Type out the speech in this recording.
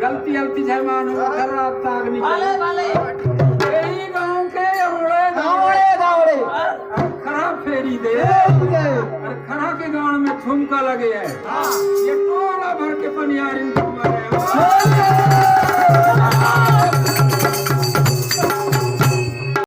गलती गलती है मानो खराब ताग निकले यही गांव के गावड़े खराब फेरी दे और खरा के गांव में ठुमका लगे है ये टोला भर के पनियारी मारे